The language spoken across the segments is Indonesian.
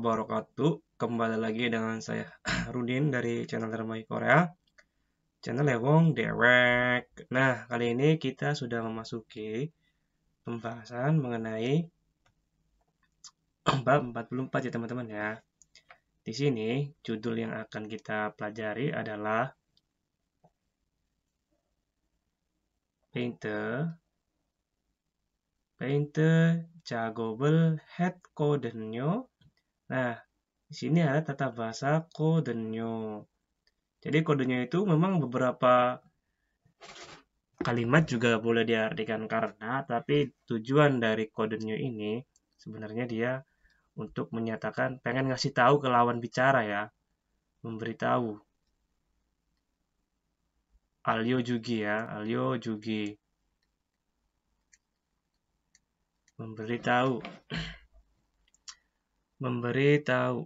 wabarakatuh. Kembali lagi dengan saya Rudin dari channel Terbaik Korea, channel Lewong Dewek. Nah, kali ini kita sudah memasuki pembahasan mengenai bab 44 ya teman-teman ya. Di sini judul yang akan kita pelajari adalah 페인트 작업을 했거든요. Nah, di sini ada tata bahasa kodenya. Jadi kodenya itu memang beberapa kalimat juga boleh diartikan karena, tapi tujuan dari kodenya ini sebenarnya dia untuk menyatakan pengen ngasih tahu ke lawan bicara ya, memberitahu. Alio Jugi ya, Alio Jugi. Memberitahu. Memberitahu.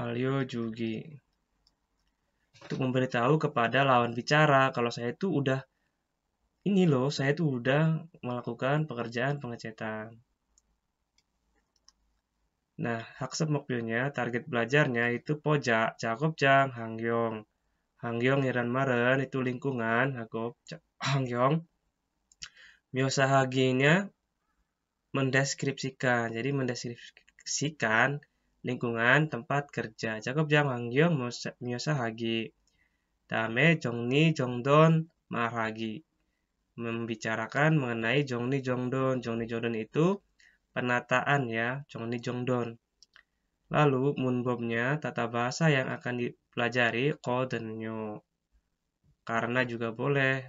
Alio Jugi. Untuk memberitahu kepada lawan bicara kalau saya itu udah saya tuh udah melakukan pekerjaan pengecatan. Nah, 학습 목표nya, target belajarnya itu pojak, 작업장, 환경. 환경이란 말은 itu lingkungan, 환경. 묘사하기nya mendeskripsikan. Jadi mendeskripsikan lingkungan tempat kerja. 작업장, 환경, 묘사하기. 다음에 정리, 정돈, 말하기. Membicarakan mengenai 정리, 정돈. 정리, 정돈 itu penataan ya, 정리, 정돈. Lalu 문법nya tata bahasa yang akan dipelajari 거든요. Karena juga boleh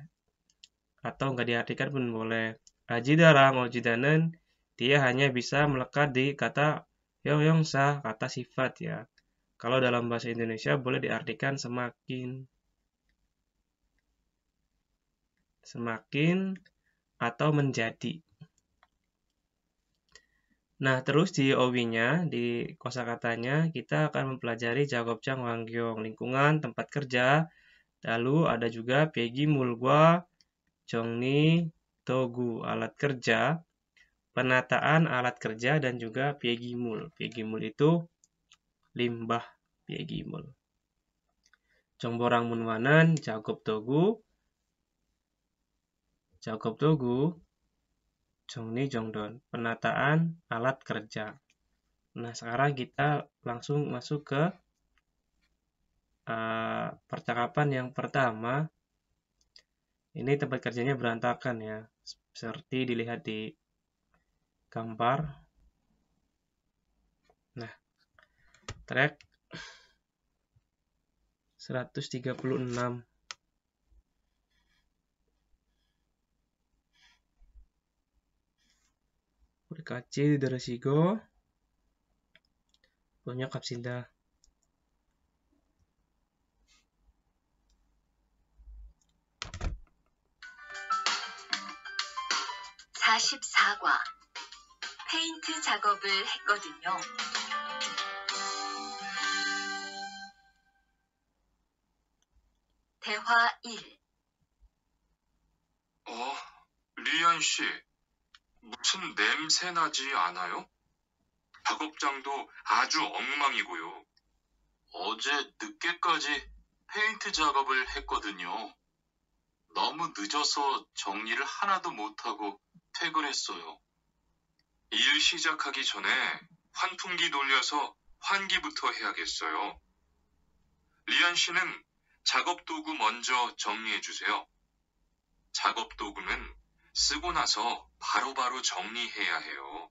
atau nggak diartikan pun boleh. Ajida랑 어지다는 dia hanya bisa melekat di kata 형용사, kata sifat ya. Kalau dalam bahasa Indonesia boleh diartikan semakin atau menjadi. Nah, terus di OW-nya, di kosakatanya, kita akan mempelajari 작업장 환경, lingkungan, tempat kerja. Lalu ada juga 폐기물과 정리 도구, alat kerja, penataan alat kerja, dan juga 폐기물. 폐기물 itu limbah 폐기물. 정보랑 문화는 작업 도구, 정리 정돈, penataan alat kerja. Nah, sekarang kita langsung masuk ke percakapan yang pertama. Ini tempat kerjanya berantakan ya, seperti dilihat di gambar. Nah, track 136. 우리 같이 들으시고 번역합시다. 44과 페인트 작업을 했거든요. 대화 1. 리안 씨, 무슨 냄새 나지 않아요? 작업장도 아주 엉망이고요. 어제 늦게까지 페인트 작업을 했거든요. 너무 늦어서 정리를 하나도 못하고 퇴근했어요. 일 시작하기 전에 환풍기 돌려서 환기부터 해야겠어요. 리안 씨는 작업 도구 먼저 정리해 주세요. 작업 도구는 쓰고 나서 바로바로 정리해야 해요.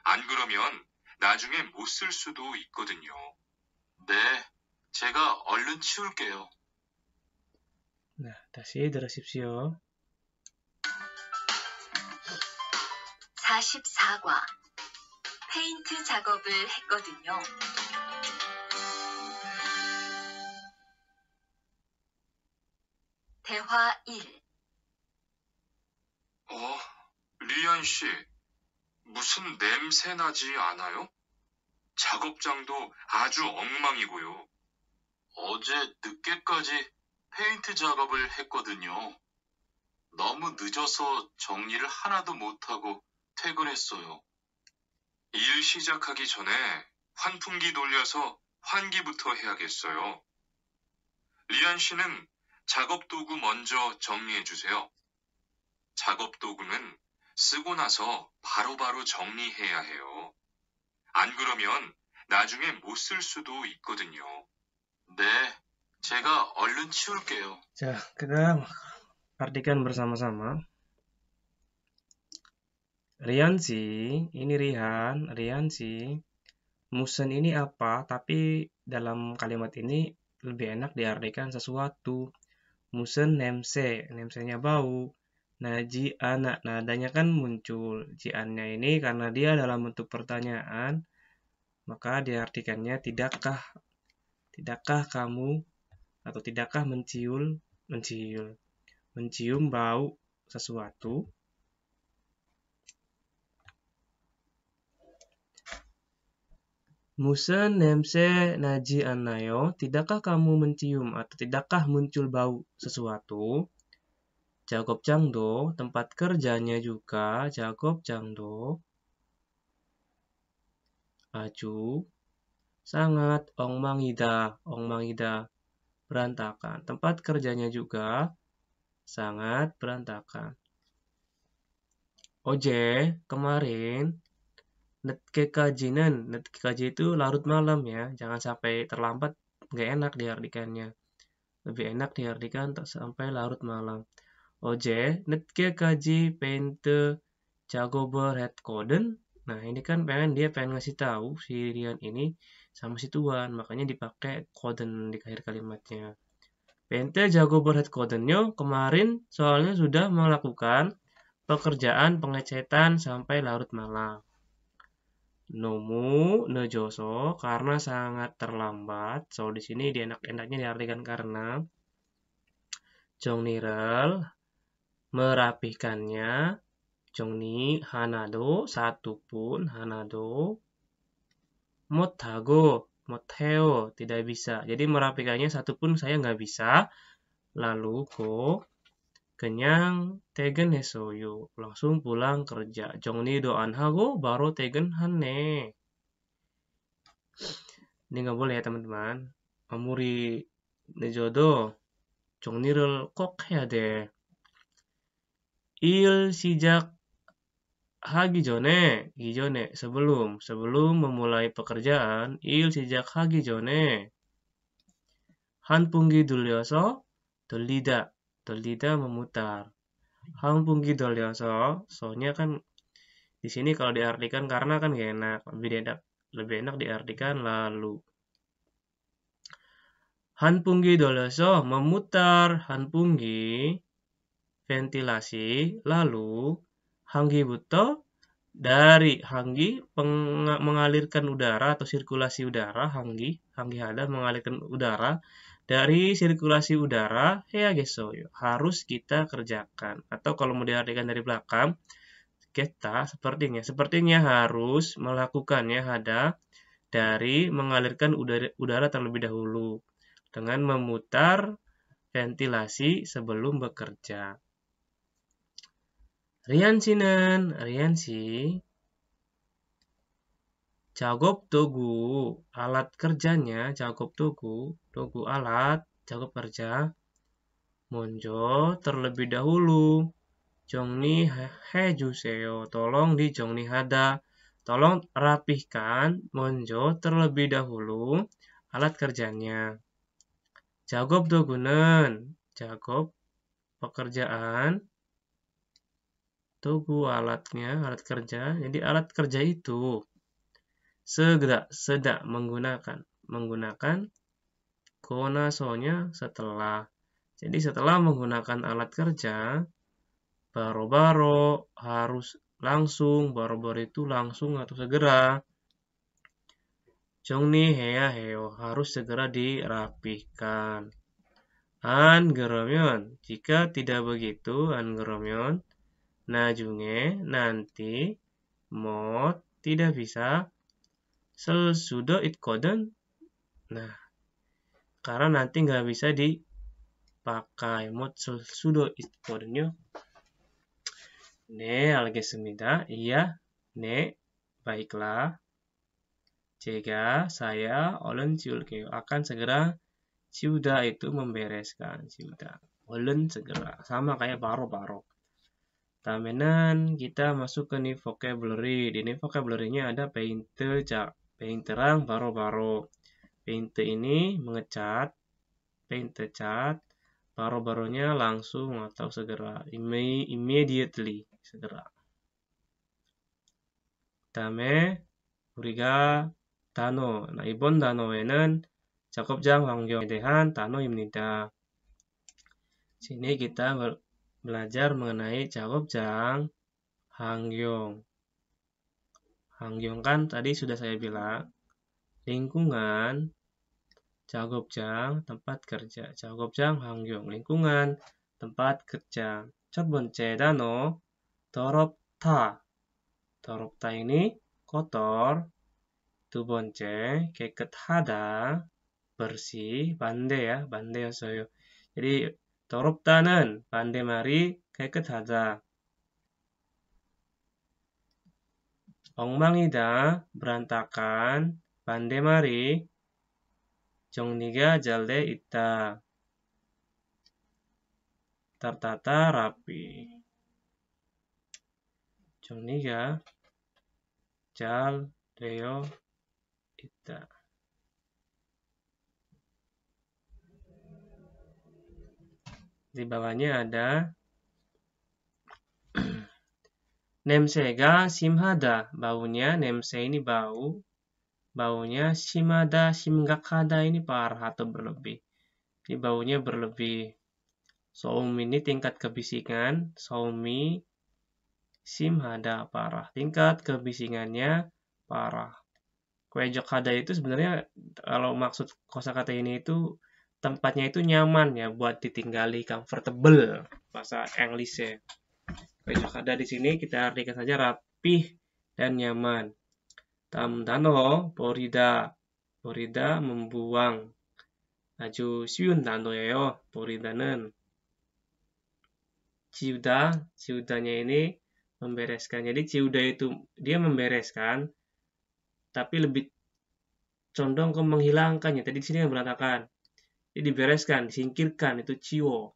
안 그러면 나중에 못 쓸 수도 있거든요. 네, 제가 얼른 치울게요. Nah, 다시 들으십시오. 44과 페인트 작업을 했거든요. 대화 1. 리안 씨, 무슨 냄새 나지 않아요? 작업장도 아주 엉망이고요. 어제 늦게까지 페인트 작업을 했거든요. 너무 늦어서 정리를 하나도 못하고 퇴근했어요. 일 시작하기 전에 환풍기 돌려서 환기부터 해야겠어요. 리안 씨는 작업 도구 먼저 정리해 주세요. 작업 도구는 쓰고 나서 바로바로 정리해야 해요. 안 그러면 나중에 못 쓸 수도 있거든요. 네, 제가 얼른 치울게요. 자, kita artikan bersama-sama. Riansi, ini Riansi. Musen ini apa? Tapi dalam kalimat ini lebih enak diartikan sesuatu. Musen nemse, nemsenya bau. Nah, ji'ana, nadanya kan muncul. Ji'annya ini karena dia dalam bentuk pertanyaan, maka diartikannya tidakkah kamu atau tidakkah mencium bau sesuatu. Musen nemse naji anayo, tidakkah kamu mencium atau tidakkah muncul bau sesuatu? 작업장도, tempat kerjanya juga, 작업장도. 아주, sangat, 엉망이다, berantakan. Tempat kerjanya juga sangat berantakan. Oje, kemarin, netke까지는, netke까지 itu larut malam ya, jangan sampai terlambat, nggak enak diartikannya. Lebih enak diartikan sampai larut malam. 어제 늦게까지 페인트 작업을 했거든. Nah, ini kan dia pengen ngasih tahu si Rian ini sama si Tuan, makanya dipakai koden di akhir kalimatnya. 페인트 작업을 했거든요. Kemarin soalnya sudah melakukan pekerjaan pengecetan sampai larut malam. 너무 늦어서 karena sangat terlambat. So di sini enak-enaknya diartikan karena. 정리를 merapihkannya, 정리 하나도, satupun, 하나도, 못해요, tidak bisa. Jadi merapikannya satupun saya nggak bisa. Lalu 그냥 퇴근했어요. langsung pulang kerja. 정리도 안 하고 바로 퇴근하네. Ini nggak boleh ya teman-teman. 아무리 늦어도 정리를 꼭 해야 돼. 일 시작하기 전에, 이전에, sebelum memulai pekerjaan, 일 시작하기 전에 환풍기 돌려서 돌리다 memutar. 환풍기 돌려서, soalnya kan di sini kalau diartikan karena kan gak enak, lebih enak diartikan lalu. 환풍기 돌려서 memutar 환풍기 ventilasi, lalu hanggi부터 dari hanggi mengalirkan udara atau sirkulasi udara, hanggi hada mengalirkan udara dari sirkulasi udara 해야겠어요. Harus kita kerjakan. Atau kalau mau diartikan dari belakang, kita sepertinya harus melakukannya hada dari mengalirkan udara terlebih dahulu dengan memutar ventilasi sebelum bekerja. 리안 씨, 작업 도구, alat kerjanya, 작업 도구 alat, 작업 kerja, 먼저, terlebih dahulu, 정리해주세요, tolong di정리하다, tolong rapihkan, 먼저, terlebih dahulu, alat kerjanya. 작업 도구는, 작업, pekerjaan, 도구 alatnya, alat kerja. Jadi alat kerja itu sedang menggunakan konasonya setelah. Jadi setelah menggunakan alat kerja, baro-baro harus langsung, baro-baro itu langsung atau segera. 정리해야 해요, harus segera dirapihkan. 안 그러면, jika tidak begitu, 안 그러면 나중에, nanti, 못, tidak bisa, 쓸 수도 있거든. Nah, karena nanti nggak bisa dipakai. 못 쓸 수도 있거든요. 네, 알겠습니다. iya, 네, baiklah. 제가 saya 얼른 치울게요. akan segera ciuda itu membereskan. ciuda. 얼른 segera. Sama kayak baro-baro. Damenan kita masuk ke nih vocabulary. Di nih vocabulary-nya ada painte, painterang, baro-baro. Painte ini mengecat, painte cat, baro-baronya langsung atau segera, immediately, segera. 그다음에 우리가 단어, 이번 단어에는 작업장 환경에 대한 단어입니다. sini kita belajar mengenai 작업장 환경. 환경 kan tadi sudah saya bilang lingkungan, 작업장 tempat kerja. 작업장 환경 lingkungan tempat kerja. 첫 번째 단어 더럽다. 더럽다 ini kotor. 두 번째 깨끗하다. bersih, 반대 ya, 반대였어요. jadi 더럽다는 반대말이 깨끗하다. 엉망이다, berantakan, 반대말이 정리가 잘 돼 있다. tertata rapi. 정리가 잘 되어 있다. Di bawahnya ada 냄새가 심하다. baunya, 냄새 ini bau. baunya 심하다, 심각하다 ini parah atau berlebih. Ini baunya berlebih. 소음 ini tingkat kebisikan. 소음이 심하다 parah. Tingkat kebisingannya parah. 쾌적하다 itu sebenarnya kalau maksud kosakata ini itu tempatnya itu nyaman ya buat ditinggali, comfortable bahasa Inggrisnya. 쾌적하다 di sini kita artikan saja rapih dan nyaman. 단어 버리다. 버리다 membuang. 아주 쉬운 단어예요. 버리다는 ciuda, ciudanya ini membereskan. Jadi ciuda itu dia membereskan tapi lebih condong ke menghilangkannya. Tadi di sini yang berantakan. Jadi dibereskan, disingkirkan, itu ciwo.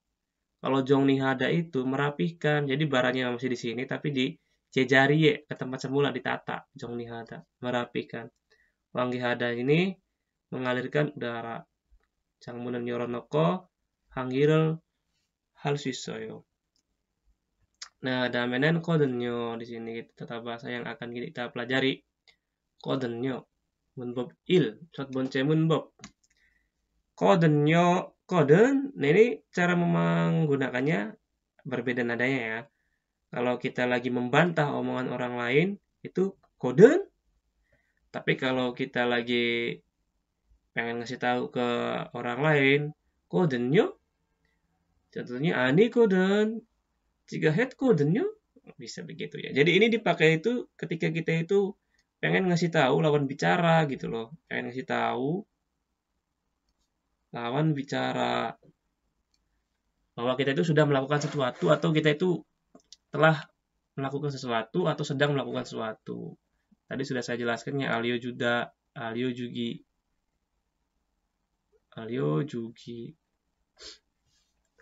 Kalau jongnihada itu merapihkan, jadi barangnya masih di sini, tapi di jejarie ke tempat semula ditata. jongnihada, merapihkan. wanggihada ini mengalirkan udara. 장문은 열어놓고 환기를 할 수 있어요. Nah, damenan kodenyo di sini tata bahasa yang akan kita pelajari. kodenyo, 문법 1, 첫 번째 문법. kodenyo, koden, nah ini cara menggunakannya berbeda nadanya ya. Kalau kita lagi membantah omongan orang lain, itu koden. Tapi kalau kita lagi pengen ngasih tahu ke orang lain, kodenyo. Contohnya, ani koden, jika head kodenyo, bisa begitu ya. Jadi ini dipakai itu ketika kita itu pengen ngasih tahu lawan bicara gitu loh. Pengen ngasih tahu lawan bicara bahwa kita itu sudah melakukan sesuatu atau kita itu telah melakukan sesuatu atau sedang melakukan sesuatu. Tadi sudah saya jelaskannya alio juda, alio jugi. Alio jugi.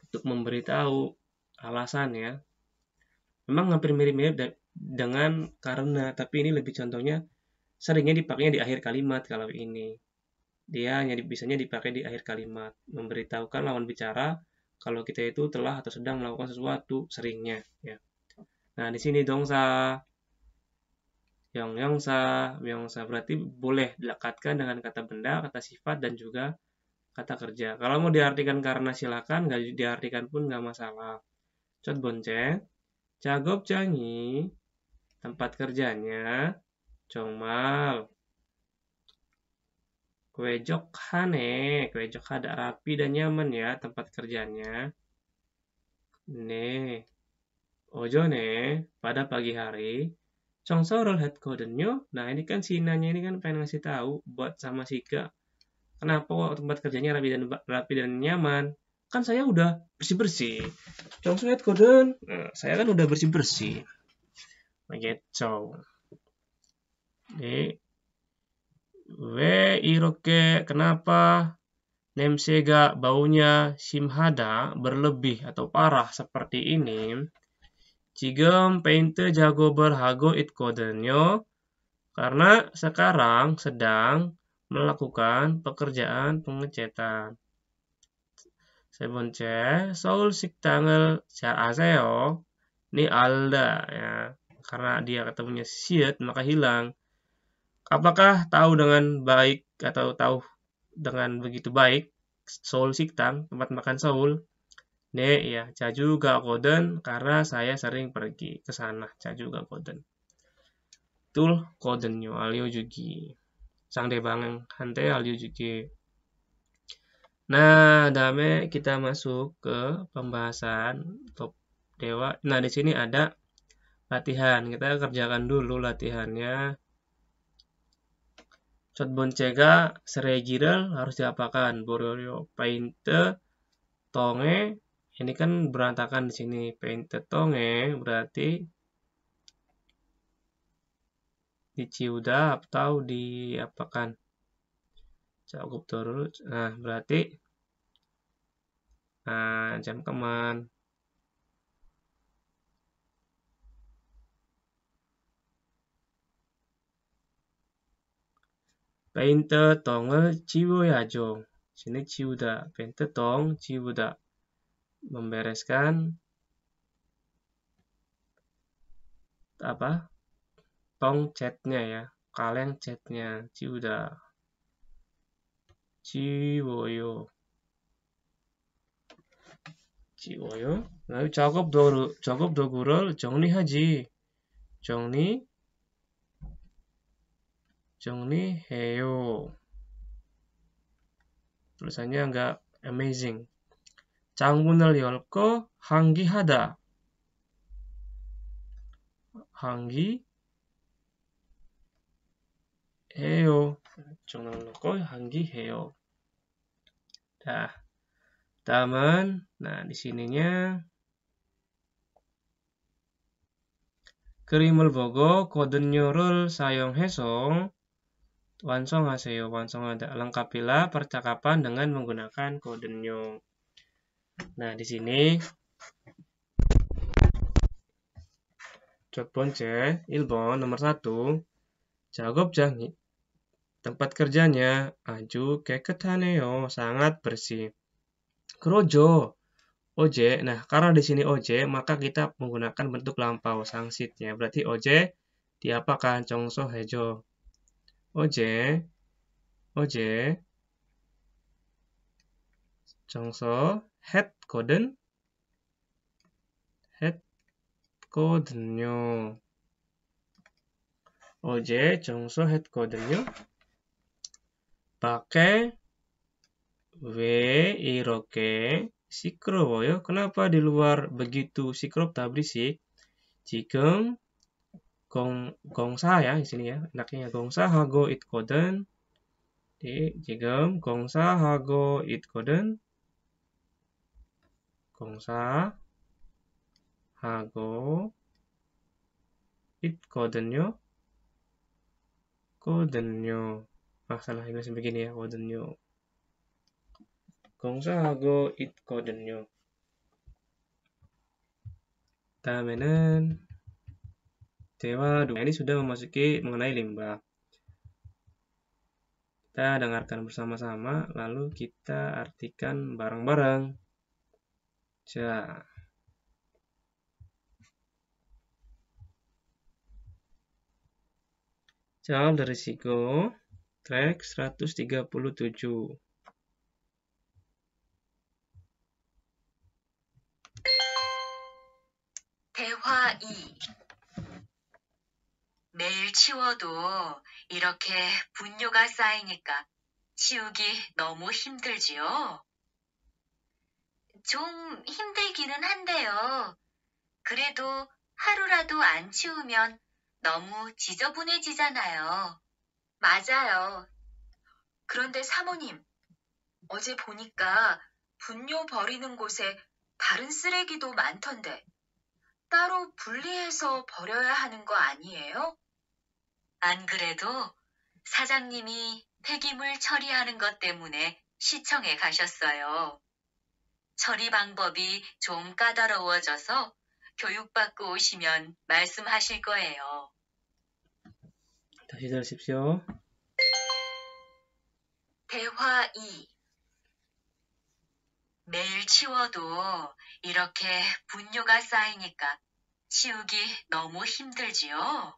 Untuk memberitahu alasan ya. Memang hampir mirip-mirip dengan karena, tapi ini lebih contohnya seringnya dipakainya di akhir kalimat kalau ini. Dia bisanya dipakai di akhir kalimat, memberitahukan lawan bicara kalau kita itu telah atau sedang melakukan sesuatu seringnya ya. Nah, di sini dongsa 명사 berarti boleh dilekatkan dengan kata benda, kata sifat dan juga kata kerja. Kalau mau diartikan karena silakan, nggak diartikan pun nggak masalah. 첫 번째, 작업장이 tempat kerjanya 정말 쾌적하다 rapi dan nyaman ya tempat kerjanya. 네, 오전에 pada pagi hari 청소를 했거든요. Nah ini kan si Nanya ini kan pengen ngasih tahu buat sama Sika. Kenapa tempat kerjanya rapi dan nyaman? Kan saya udah bersih-bersih. 청소 했거든. Nah, saya kan udah bersih-bersih. Begitu. Nih, 왜 이렇게 kenapa 냄새가 baunya 심하다 berlebih atau parah seperti ini? 지금 페인트 작업을 하고 있거든요. Karena sekarang sedang melakukan pekerjaan pengecatan. 세 번째, 서울 식당을 잘 아세요? Ini Alda ya. Karena dia ketemunya siet maka hilang. Apakah tahu dengan baik atau tahu dengan begitu baik Seoul Siktang, tempat makan Seoul? 네, ya, 자주 가거든 karena saya sering pergi ke sana. 자주 가거든. 뚫거든요. 알려주기. 상대방한테 알려주기. Nah, dalamnya kita masuk ke pembahasan top dewa. Nah, di sini ada latihan. Kita kerjakan dulu latihannya. 첫 번째가 쓰레기를 harus diapakan? 버려요. 페인트 똥에 ini kan berantakan di sini. 페인트 똥에 berarti diciuda atau diapakan? Cukup terus. Nah, berarti 잠깐만. 페인트 똥을 지워야죠. sini ciuda. 페인트 똥 ciuda. Membereskan apa? Tong catnya ya. Kaleng catnya. ciuda. 지워요. 지워요. lalu 작업 도구를 정리하지. 정리해요. tulisannya agak amazing. 창문을 열고 환기하다. 환기해요. 창문을 열고 환기해요. Dah. Taman. Nah, di sininya 그림을 보고 거든요를 사용해서 완성하세요. 완성하다. Lengkapilah percakapan dengan menggunakan 거든요. Nah, di sini 첫 번째 1번 nomor 1 작업장이 tempat kerjanya 아주 깨끗하네요. sangat bersih. 그러죠. 어제. Nah, karena di sini 어제 maka kita menggunakan bentuk lampau sangsit ya. Berarti 어제 diapakan? 청소해줘. 어제 청소했거든요. 어제 청소했거든요. 밖에 왜 이렇게 시끄러워요? Kenapa di luar begitu sikrop tak berisik? 지금 공사 ya di sini ya. Enaknya 공사하고 있거든. 지금 공사하고 있거든. 공사하고 있거든요. salah Inggris begini ya, 거든요. 공사하고 있거든요. 다음에는 대화 2. Ini sudah memasuki mengenai limbah. Kita dengarkan bersama-sama, lalu kita artikan bareng-bareng. 자, 잘 들으시고 트랙 137. 대화 2. 매일 치워도 이렇게 분뇨가 쌓이니까 치우기 너무 힘들지요? 좀 힘들기는 한데요. 그래도 하루라도 안 치우면 너무 지저분해지잖아요. 맞아요. 그런데 사모님, 어제 보니까 분뇨 버리는 곳에 다른 쓰레기도 많던데 따로 분리해서 버려야 하는 거 아니에요? 안 그래도 사장님이 폐기물 처리하는 것 때문에 시청에 가셨어요. 처리 방법이 좀 까다로워져서 교육받고 오시면 말씀하실 거예요. 다시 들으십시오. 대화 2. 매일 치워도 이렇게 분뇨가 쌓이니까 치우기 너무 힘들지요?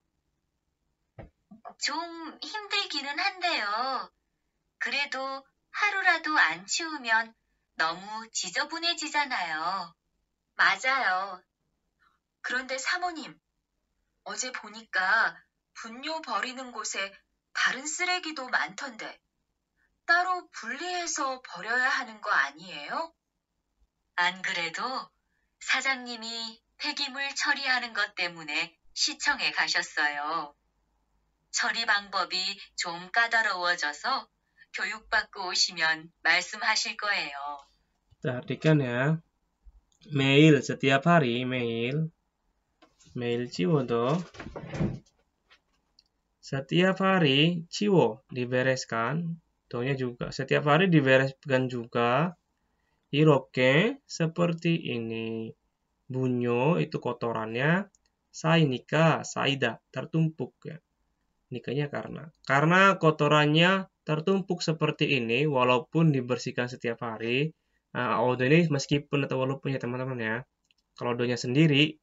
좀 힘들기는 한데요. 그래도 하루라도 안 치우면 너무 지저분해지잖아요. 맞아요. 그런데 사모님, 어제 보니까 분뇨 버리는 곳에 다른 쓰레기도 많던데 따로 분리해서 버려야 하는 거 아니에요? 안 그래도 사장님이 폐기물 처리하는 것 때문에 시청에 가셨어요. 처리 방법이 좀 까다로워져서 교육받고 오시면 말씀하실 거예요. Perhatikan ya. Mail setiap hari, mail ciwodo. Setiap hari ciwo dibereskan. Donya juga setiap hari dibereskan juga. Iroke seperti ini. Bunyo itu kotorannya. Sainika, saida, tertumpuk ya. Nikahnya karena kotorannya tertumpuk seperti ini walaupun dibersihkan setiap hari. Nah, odo ini meskipun atau walaupun ya teman-teman ya. Kalau odonya sendiri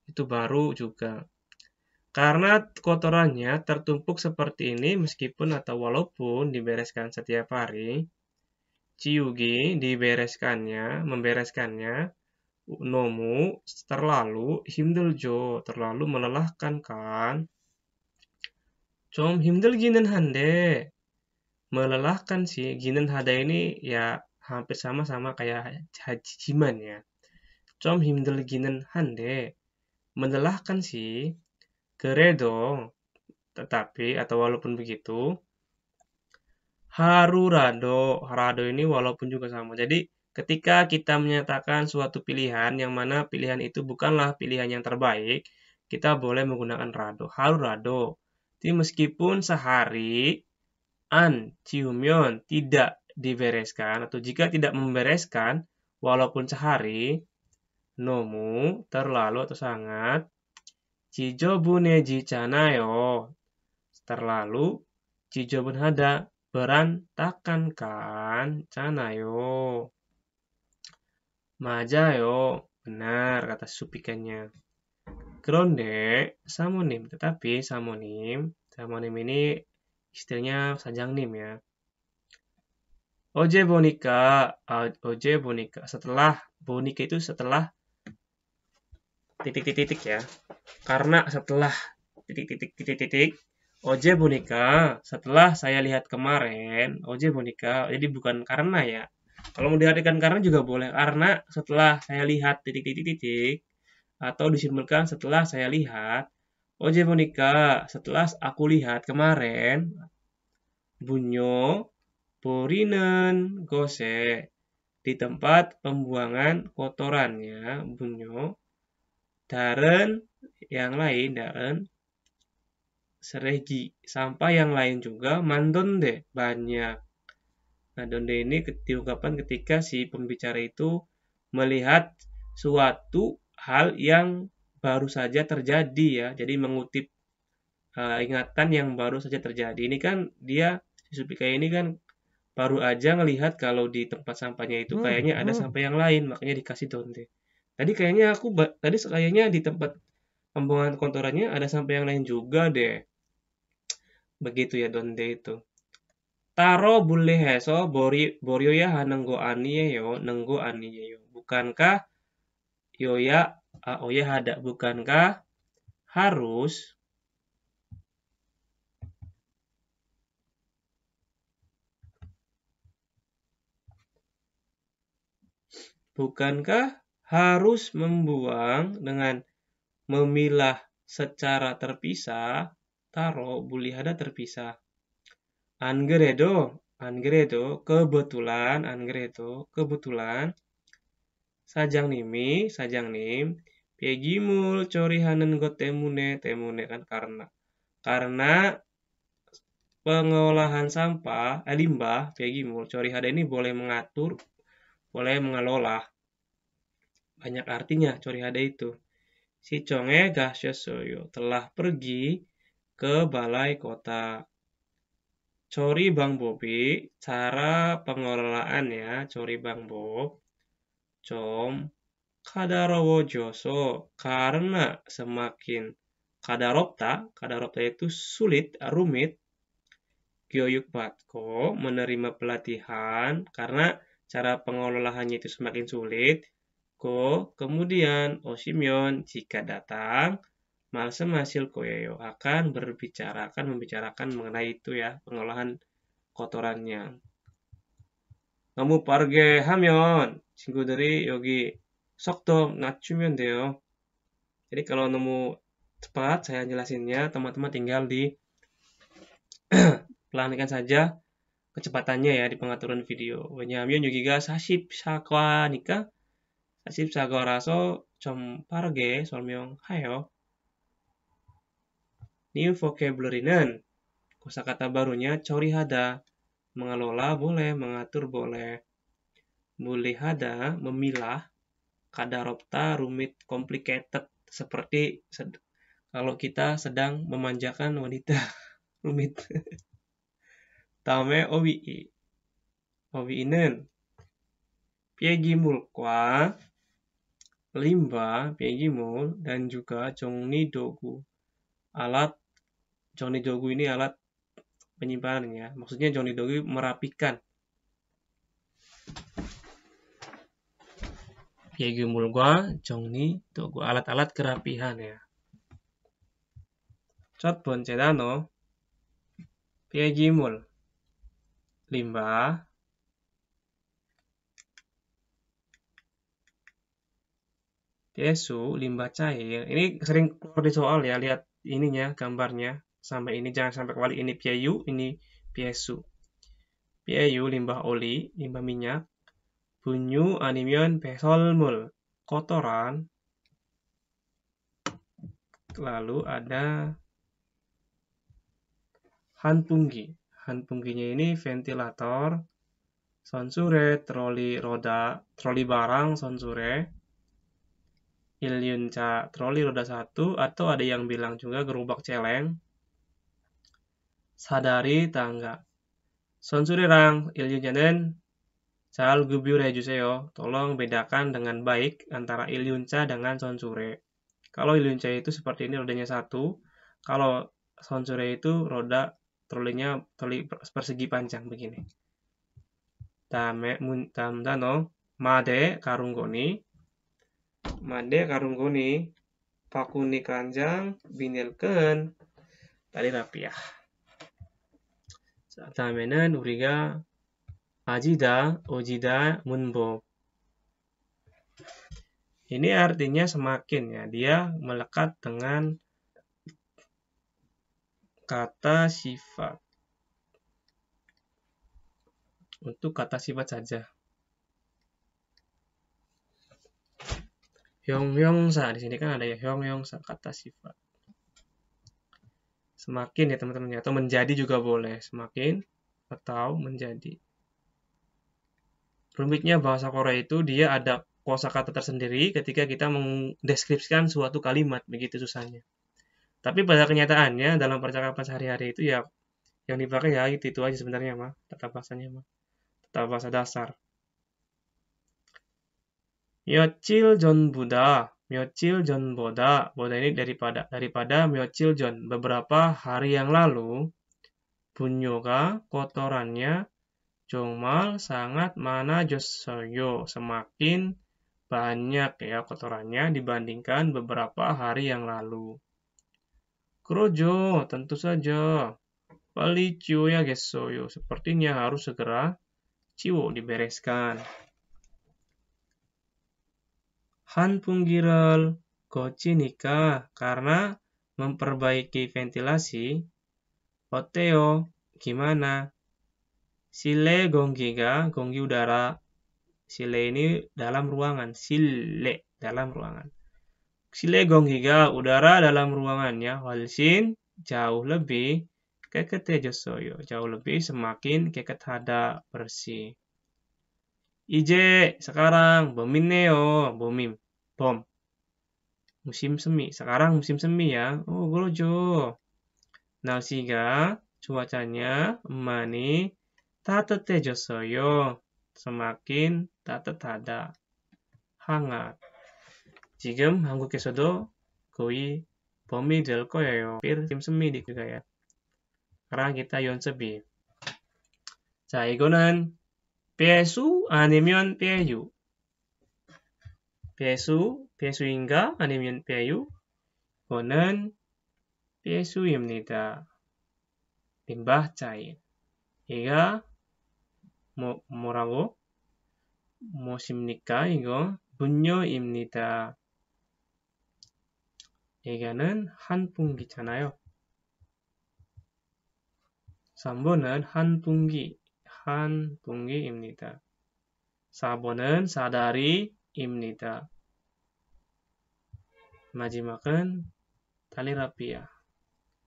itu baru juga. Karena kotorannya tertumpuk seperti ini meskipun atau walaupun dibereskan setiap hari. Ciugi membereskannya. Nomu terlalu himdeljo, terlalu melelahkan kan. 좀 힘들기는 한데 melelahkan sih. Ginen hada ini ya hampir sama kayak hajiman ya. 좀 힘들기는 한데 melelahkan sih. 그래도 tetapi atau walaupun begitu. Harado ini walaupun juga sama. Jadi ketika kita menyatakan suatu pilihan yang mana pilihan itu bukanlah pilihan yang terbaik, kita boleh menggunakan rado. Harurado. Jadi meskipun sehari ciumion tidak dibereskan atau jika tidak membereskan walaupun sehari, nomu terlalu atau sangat, jijobuneji-chanayo terlalu, jijobun hada berantakan kan, chanayo. Majayo, benar kata supikannya. Kronde, samonim, tetapi samonim ini istilahnya sajangnim ya. Oje bonika, setelah bonika itu setelah titik ya. Karena setelah titik. Oje bonika, setelah saya lihat kemarin, oje bonika, jadi bukan karena ya. Kalau mau diartikan karena juga boleh, karena setelah saya lihat titik. Atau disimpulkan setelah saya lihat. Oje bonika, setelah aku lihat kemarin. Bunyo, borinen, gose. Di tempat pembuangan kotorannya, bunyo. Daren, yang lain, seregi. Sampah yang lain juga, mandonde, banyak. Nah, donde ini diungkapkan ketika si pembicara itu melihat suatu hal yang baru saja terjadi ya. Jadi mengutip ingatan yang baru saja terjadi. Ini kan dia si Supika ini kan baru aja ngelihat kalau di tempat sampahnya itu kayaknya ada sampah yang lain, makanya dikasih donde. Tadi kayaknya di tempat pembuangan kotorannya ada sampah yang lain juga deh. Begitu ya donde itu. Taro buleheso borio ya nenggo aniyeyo. Bukankah yoya oya hada, bukankah harus membuang dengan memilah secara terpisah, taro bulihada terpisah. Angredo, kebetulan, sajangnim, piegimul corihanen go temune kan karena pengolahan sampah, limbah, PGMUL, Chori Hada ini boleh mengatur, boleh mengelola. Banyak artinya Chori Hada itu. Sichonge Gashosoyo telah pergi ke balai kota. Chori Bang Bobi, cara pengelolaannya, Chori Bang Bob, com kadarowo joso, karena semakin kadaropta itu sulit, rumit, Gyoyuk Batko menerima pelatihan karena cara pengelolaannya itu semakin sulit. Kemudian Oshimyon jika datang, Malsem hasil koyeyo akan membicarakan mengenai itu ya, pengolahan kotorannya. 너무 빠르게 하면 친구들이 여기 속도 낮추면 돼요. Jadi kalau nemu cepat saya jelasinnya, teman-teman tinggal di pelankan saja kecepatannya ya di pengaturan video. 왜냐하면 여기가 44과니까 44과라서 좀 빠르게 설명해요. New vocabulary는 kosakata barunya Chori Hada, mengelola boleh, mengatur boleh. Mulihada, memilah. Kadaropta, rumit, complicated, seperti kalau kita sedang memanjakan wanita. rumit. 다음에 어휘. 어휘는 피해기물과 limbah, 피해기물, dan juga 정리도구. Alat 정리도구 ini alat penyimpanannya. Maksudnya 정리도구 merapikan. 피해기물과 정리도구, alat-alat kerapihan ya. 첫 번째 단어, 피해기물, limbah, piesu, limbah cair. Ini sering keluar di soal ya, lihat ininya, gambarnya. Sampai ini jangan sampai kebalik, ini pieyu, ini piesu. Pieyu, limbah oli, limbah minyak. 분유 아니면 배설물, kotoran. Lalu ada hanpunggi. Hanpungginya ini ventilator, sonsure, troli roda, troli barang, sonsure, ilyunca, troli roda 1, atau ada yang bilang juga gerobak celeng, sadari tangga. sonsure랑 ilyunca는 잘 구별해주세요. Tolong bedakan dengan baik antara ilyunca dengan sonsure. Kalau ilyunca itu seperti ini, rodanya 1. Kalau sonsure itu roda trolinya persegi panjang begini. 다음 단어, 마대 가룽고니. 마대 가룽고니, 바구니 간장, 비닐끈, tali rapiah. 다음에는 우리가 Ajida, ojida, munbob. Ini artinya semakin ya, dia melekat dengan kata sifat. Untuk kata sifat saja. Hyonghyongsa, di sini kan ada ya hyonghyongsa, kata sifat. Semakin ya teman-teman, atau menjadi juga boleh, semakin atau menjadi. Rumitnya bahasa Korea itu dia ada kosakata tersendiri ketika kita mendeskripsikan suatu kalimat, begitu susahnya. Tapi pada kenyataannya dalam percakapan sehari-hari itu ya yang dipakai ya itu aja sebenarnya mah, tata bahasanya mah, tata bahasa dasar. 며칠 전보다, 며칠 전보다, boda ini daripada 며칠 전, beberapa hari yang lalu, 분뇨가, kotorannya, 정말 sangat 많아졌어요. Semakin banyak ya kotorannya dibandingkan beberapa hari yang lalu. 그러죠, tentu saja. 빨리 치워야겠어요. Sepertinya harus segera dibereskan. 한풍기를 고치니까 karena memperbaiki ventilasi. 어때요? Gimana? Sile gonggiga, gonggi udara. Sile ini dalam ruangan. Sile, dalam ruangan. Sile gonggiga, udara dalam ruangannya. 훨씬, jauh lebih. 깨끗해졌어요. jauh lebih semakin 깨끗하다, bersih. 이제 sekarang 봄 있네요. 봄임, 봄. musim semi. Sekarang musim semi ya. Oh, 그러죠. 날씨가, cuacanya 많이 따뜻해졌어요. semakin 따뜻하다. hangat. 지금 한국에서도 거의 봄이 될 거예요. musim semi juga ya. sekarang kita 연습이. 자, 이거는 배수 아니면 배유. 배수인가 아니면 배유? 이거는 배수입니다. limbah cair. 얘가 뭐라고? 뭐십니까? 이거 분뇨입니다. 얘가는 한 분기잖아요. 3번은 한 분기입니다. 4번은 사다리입니다. 마지막은 tali rapia,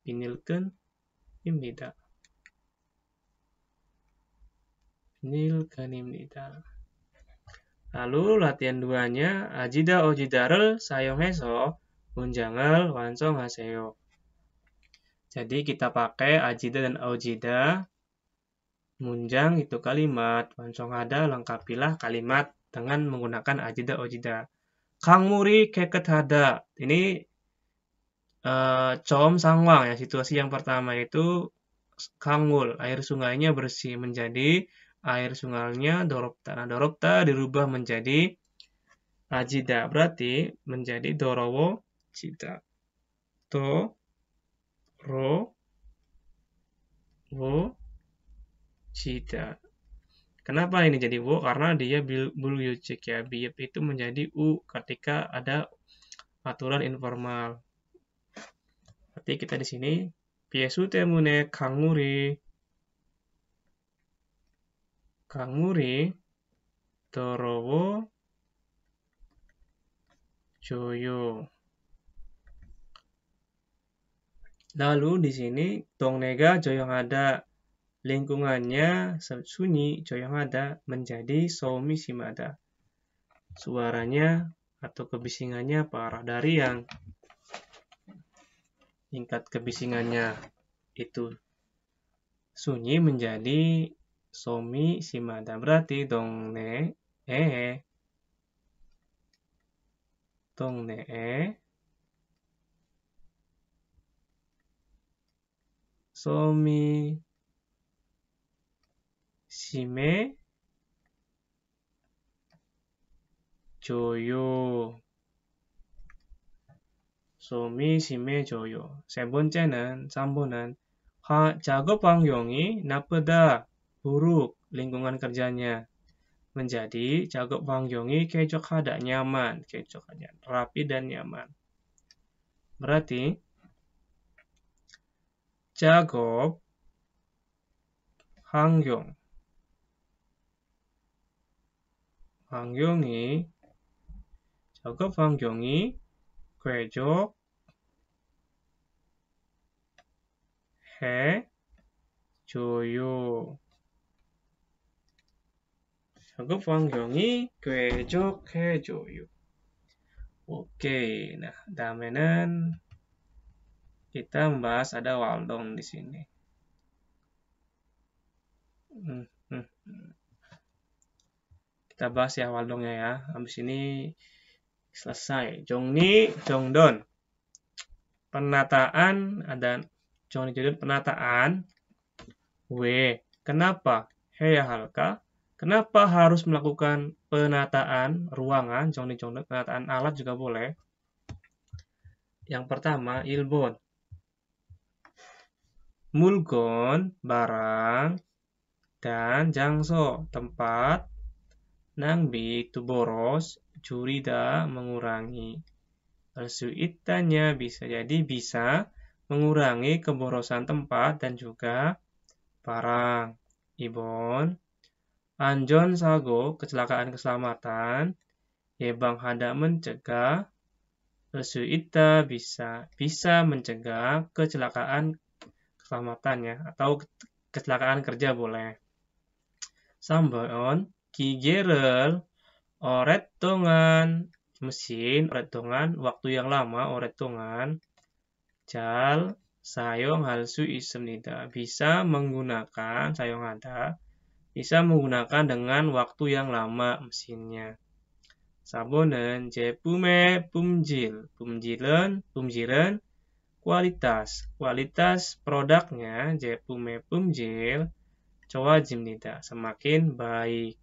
비닐끈입니다. 비닐끈입니다. lalu latihan 2nya ajida ojida를 사용해서 문장을 완성하세요. jadi kita pakai ajida dan ojida. 문장 itu kalimat, 완성하다 lengkapilah kalimat dengan menggunakan ajida ojida. 강물이 깨끗하다. ini 처음 상황 ya, situasi yang pertama itu 강물, air sungainya bersih, menjadi air sungainya doropta. Nah, doropta dirubah menjadi ajida, berarti menjadi dorowo cita. Cita. Kenapa ini jadi wo? Karena dia bulyucik ya. Biyep itu menjadi u ketika ada aturan informal. Berarti kita di sini piesu temune 강물이 더러워져요. lalu di sini 동네가 조용하다. lingkungannya sunyi, 조용하다 menjadi 소음이 심하다. suaranya atau kebisingannya parah. Dari yang tingkat kebisingannya itu sunyi menjadi 소음이 심하다. berarti 동네에 소음이 심해져요. 소음이 심해져요. 세 번째는 3번은 작업 환경이 나쁘다, buruk, lingkungan kerjanya menjadi 작업 환경이 쾌적하다, nyaman, rapi dan nyaman. berarti 작업 환경이 쾌적해져요. 작업 환경이 쾌적해져요. Oke, nah damenan kita membahas ada waldong di sini. Kita bahas ya waldongnya ya. Habis ini selesai. 정리, 정돈. Penataan ada 정리, 정돈 penataan. Kenapa? 해야 할까? Kenapa harus melakukan penataan ruangan? 정리, 정돈 penataan alat juga boleh. Yang pertama, 일본. 물건, barang, dan 장소, tempat. 낭비, to boros, 줄이다, mengurangi. 수 있다nya bisa jadi bisa mengurangi keborosan tempat dan juga barang. 2번, 안전사고, kecelakaan keselamatan. 예방하다, mencegah. 수 있다, bisa mencegah kecelakaan keselamatan ya, atau kecelakaan kerja boleh. 3번 기계를 오랫동안 mesin 오랫동안 waktu yang lama 오랫동안 잘 사용할 수 있습니다. bisa menggunakan 사용하다 bisa menggunakan dengan waktu yang lama mesinnya. 4번은 제품의 품질은 kualitas produknya 제품의 품질 좋아집니다. semakin baik.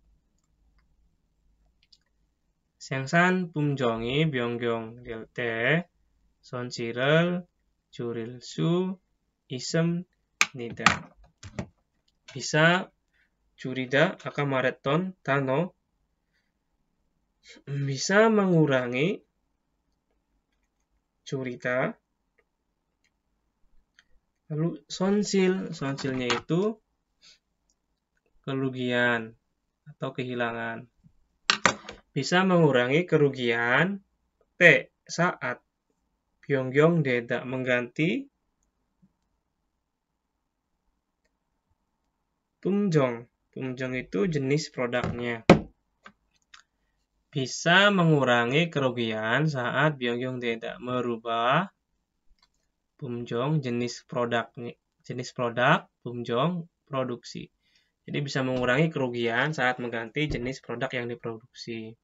생산 품종이 변경될 때 손실을 줄일 수 있습니다. bisa 줄이다 akan 말했던 단어 bisa mengurangi 줄이다. Lalu sonsilnya itu kerugian atau kehilangan. Bisa mengurangi kerugian saat 변경되다 mengganti 품종 itu jenis produknya. Bisa mengurangi kerugian saat 변경되다 merubah 품종 jenis produk 품종 produksi. Jadi bisa mengurangi kerugian saat mengganti jenis produk yang diproduksi.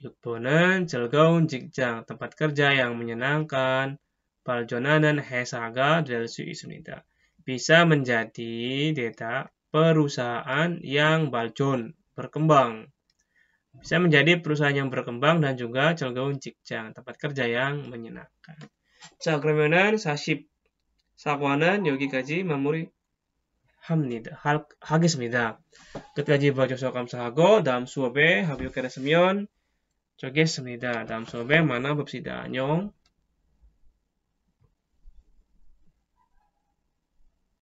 6번은 즐거운 직장, tempat kerja yang menyenangkan. 발전하는 회사가 될 수 있습니다. bisa menjadi perusahaan yang 발전, berkembang. Bisa menjadi perusahaan yang berkembang dan juga 즐거운 직장, tempat kerja yang menyenangkan. 자, 그러면은 44과는 여기까지 하겠습니다. 끝까지 봐주셔서 감사하고 다음 수업에 합격했으면 좋겠습니다. 다음 수업에 만나봅시다. 안녕.